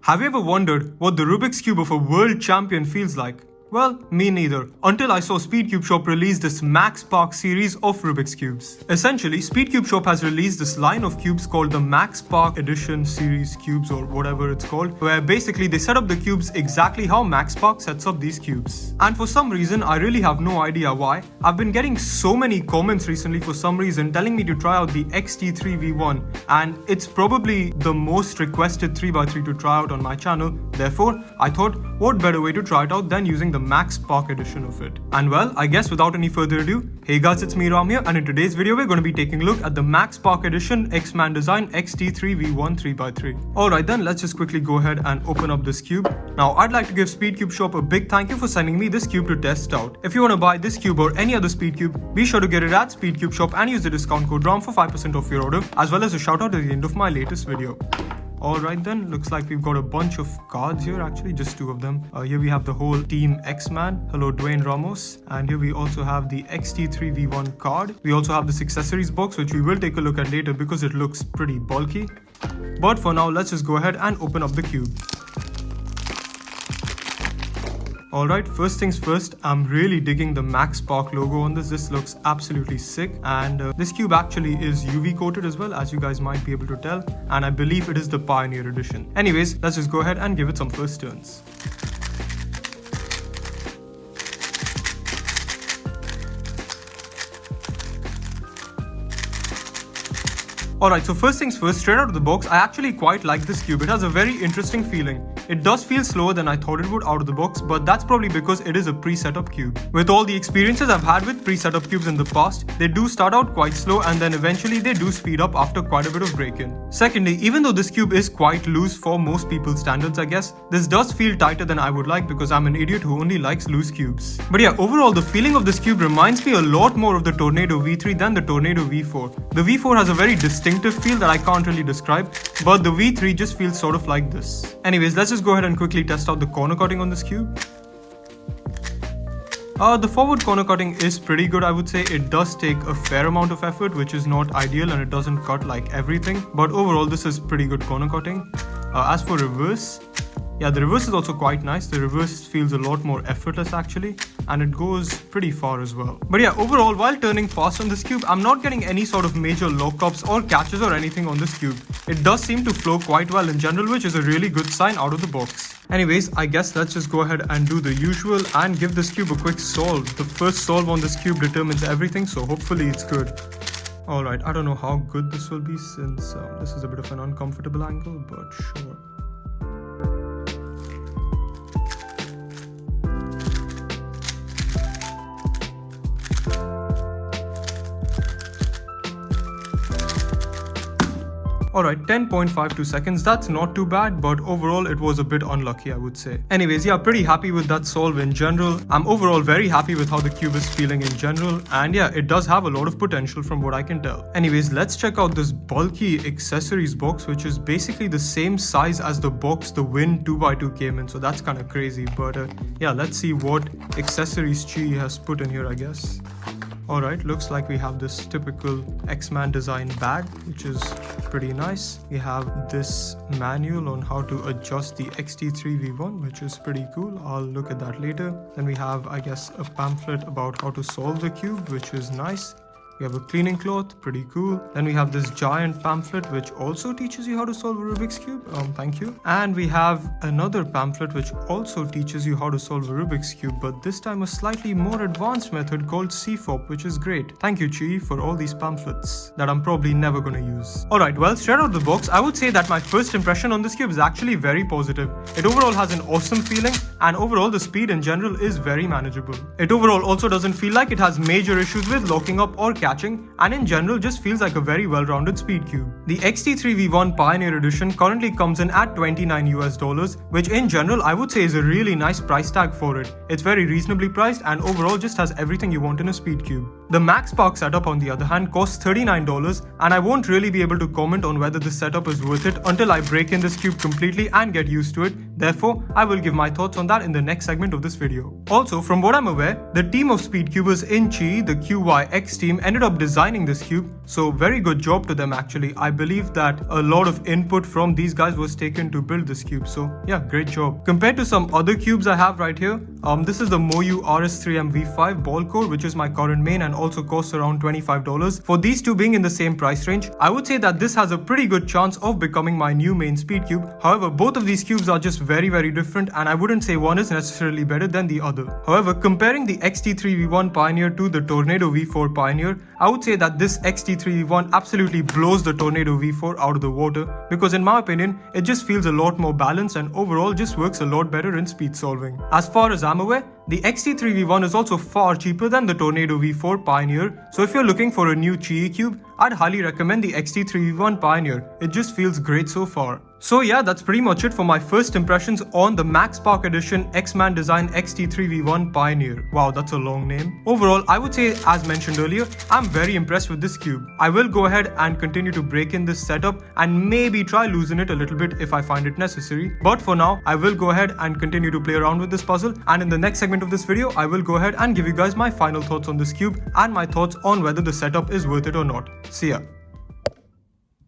Have you ever wondered what the Rubik's Cube of a world champion feels like? Well, me neither, until I saw Speedcube Shop release this Max Park series of Rubik's Cubes. Essentially, Speedcube Shop has released this line of cubes called the Max Park Edition series cubes or whatever it's called, where basically they set up the cubes exactly how Max Park sets up these cubes. And for some reason, I really have no idea why, I've been getting so many comments recently for some reason telling me to try out the XT3V1, and it's probably the most requested 3x3 to try out on my channel. Therefore, I thought, what better way to try it out than using the Max Park edition of it. And well, I guess without any further ado, hey guys, it's me Ram here, and in today's video we're going to be taking a look at the Max Park edition X-Man design XT3V1 3x3. Alright then, let's just quickly go ahead and open up this cube. Now I'd like to give Speedcube Shop a big thank you for sending me this cube to test out. If you want to buy this cube or any other Speedcube, be sure to get it at Speedcube Shop and use the discount code RAM for 5% off your order, as well as a shout out at the end of my latest video. Alright then, looks like we've got a bunch of cards here, actually just two of them. Here we have the whole Team X-Man, hello Dwayne Ramos, and here we also have the XT3V1 card. We also have this accessories box, which we will take a look at later because it looks pretty bulky. But for now, let's just go ahead and open up the cube. Alright, first things first, I'm really digging the Max Park logo on this. This looks absolutely sick, and this cube actually is UV coated as well, as you guys might be able to tell, and I believe it is the Pioneer edition. Anyways, let's just go ahead and give it some first turns. Alright, so first things first, straight out of the box, I actually quite like this cube. It has a very interesting feeling. It does feel slower than I thought it would out of the box, but that's probably because it is a pre-setup cube. With all the experiences I've had with pre-setup cubes in the past, they do start out quite slow and then eventually they do speed up after quite a bit of break-in. Secondly, even though this cube is quite loose for most people's standards, I guess, this does feel tighter than I would like because I'm an idiot who only likes loose cubes. But yeah, overall the feeling of this cube reminds me a lot more of the Tornado V3 than the Tornado V4. The V4 has a very distinctive feel that I can't really describe, but the V3 just feels sort of like this. Anyways, let's just go ahead and quickly test out the corner cutting on this cube. The forward corner cutting is pretty good, I would say. It does take a fair amount of effort, which is not ideal, and it doesn't cut like everything, but overall this is pretty good corner cutting. As for reverse, yeah, the reverse is also quite nice. The reverse feels a lot more effortless actually, and it goes pretty far as well. But yeah, overall, while turning fast on this cube, I'm not getting any sort of major lockups or catches or anything on this cube. It does seem to flow quite well in general, which is a really good sign out of the box. Anyways, I guess let's just go ahead and do the usual and give this cube a quick solve. The first solve on this cube determines everything, so hopefully it's good. Alright, I don't know how good this will be since this is a bit of an uncomfortable angle, but sure. Alright, 10.52 seconds, that's not too bad, but overall it was a bit unlucky, I would say. Anyways, yeah, pretty happy with that solve in general. I'm overall very happy with how the cube is feeling in general, and yeah, it does have a lot of potential from what I can tell. Anyways, let's check out this bulky accessories box, which is basically the same size as the box the Win 2x2 came in, so that's kind of crazy. But yeah, let's see what accessories Chi has put in here, I guess. Alright, looks like we have this typical X-Man design bag, which is pretty nice. We have this manual on how to adjust the XT3V1, which is pretty cool. I'll look at that later. Then we have, I guess, a pamphlet about how to solve the cube, which is nice. We have a cleaning cloth, pretty cool. Then we have this giant pamphlet which also teaches you how to solve a Rubik's Cube. Thank you. And we have another pamphlet which also teaches you how to solve a Rubik's Cube, but this time a slightly more advanced method called CFOP, which is great. Thank you, Chi, for all these pamphlets that I'm probably never gonna use. Alright, well, straight out of the box, I would say that my first impression on this cube is actually very positive. It overall has an awesome feeling, and overall the speed in general is very manageable. It overall also doesn't feel like it has major issues with locking up or catching, and in general just feels like a very well-rounded speed cube. The XT3V1 Pioneer Edition currently comes in at $29 US, which in general I would say is a really nice price tag for it. It's very reasonably priced and overall just has everything you want in a speed cube. The Max Park setup on the other hand costs $39, and I won't really be able to comment on whether this setup is worth it until I break in this cube completely and get used to it. Therefore, I will give my thoughts on that in the next segment of this video. Also, from what I'm aware, the team of speedcubers in Chi, the QYX team, ended up designing this cube, so very good job to them actually. I believe that a lot of input from these guys was taken to build this cube, so yeah, great job. Compared to some other cubes I have right here, this is the Moyu RS3M V5 ball core, which is my current main and also costs around $25. For these two being in the same price range, I would say that this has a pretty good chance of becoming my new main speed cube. However, both of these cubes are just very different, and I wouldn't say one is necessarily better than the other. However, comparing the XT3V1 Pioneer to the Tornado V4 Pioneer, I would say that this XT3V1 absolutely blows the Tornado V4 out of the water, because in my opinion, it just feels a lot more balanced and overall just works a lot better in speed solving. As far as I'm aware, the XT3V1 is also far cheaper than the Tornado V4 Pioneer, so if you're looking for a new Chi cube, I'd highly recommend the XT3V1 Pioneer. It just feels great so far. So yeah, that's pretty much it for my first impressions on the Max Park Edition X-Man Design XT3V1 Pioneer. Wow, that's a long name. Overall, I would say, as mentioned earlier, I'm very impressed with this cube. I will go ahead and continue to break in this setup and maybe try loosen it a little bit if I find it necessary. But for now, I will go ahead and continue to play around with this puzzle, and in the next segment of this video, I will go ahead and give you guys my final thoughts on this cube and my thoughts on whether the setup is worth it or not. See ya.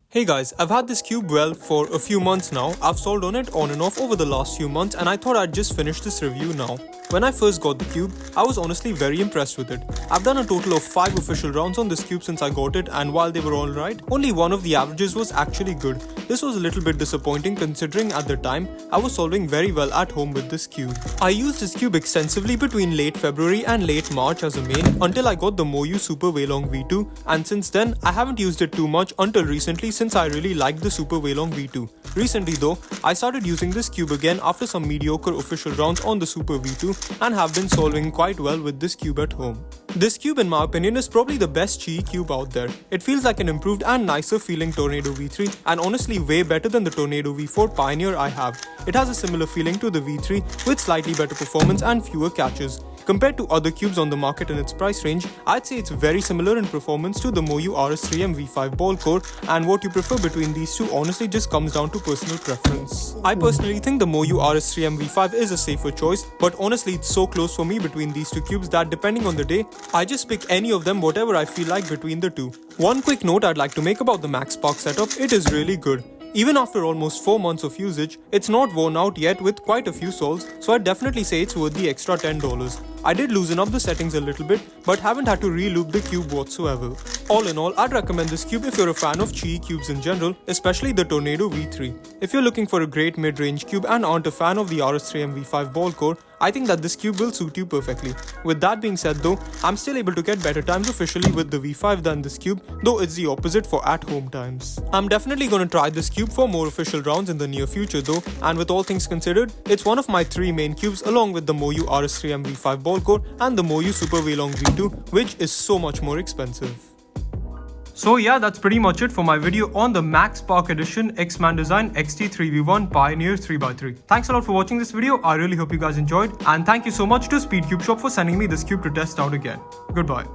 Hey guys, I've had this cube for a few months now. I've solved on it on and off over the last few months, and I thought I'd just finish this review now. When I first got the cube, I was honestly very impressed with it. I've done a total of 5 official rounds on this cube since I got it, and while they were alright, only one of the averages was actually good. This was a little bit disappointing considering at the time, I was solving very well at home with this cube. I used this cube extensively between late February and late March as a main until I got the Moyu Super Weilong V2, and since then, I haven't used it too much until recently since I really liked the Super Weilong V2. Recently though, I started using this cube again after some mediocre official rounds on the Super V2 and have been solving quite well with this cube at home. This cube in my opinion is probably the best Chi cube out there. It feels like an improved and nicer feeling Tornado V3 and honestly way better than the Tornado V4 Pioneer I have. It has a similar feeling to the V3 with slightly better performance and fewer catches. Compared to other cubes on the market in its price range, I'd say it's very similar in performance to the Moyu RS3M V5 ball core, and what you prefer between these two honestly just comes down to personal preference. I personally think the Moyu RS3M V5 is a safer choice, but honestly it's so close for me between these two cubes that depending on the day, I just pick any of them whatever I feel like between the two. One quick note I'd like to make about the Max Park setup, it is really good. Even after almost 4 months of usage, it's not worn out yet with quite a few solves, so I'd definitely say it's worth the extra $10. I did loosen up the settings a little bit, but haven't had to re-loop the cube whatsoever. All in all, I'd recommend this cube if you're a fan of Chi cubes in general, especially the Tornado V3. If you're looking for a great mid-range cube and aren't a fan of the RS3M V5 ball core, I think that this cube will suit you perfectly. With that being said though, I'm still able to get better times officially with the V5 than this cube, though it's the opposite for at-home times. I'm definitely gonna try this cube for more official rounds in the near future though, and with all things considered, it's one of my 3 main cubes along with the Moyu RS3M V5 ball core and the Moyu Super Weilong V2, which is so much more expensive. So yeah, that's pretty much it for my video on the Max Park Edition X-Man Design XT3V1 Pioneer 3x3. Thanks a lot for watching this video, I really hope you guys enjoyed, and thank you so much to Speedcube Shop for sending me this cube to test out again. Goodbye.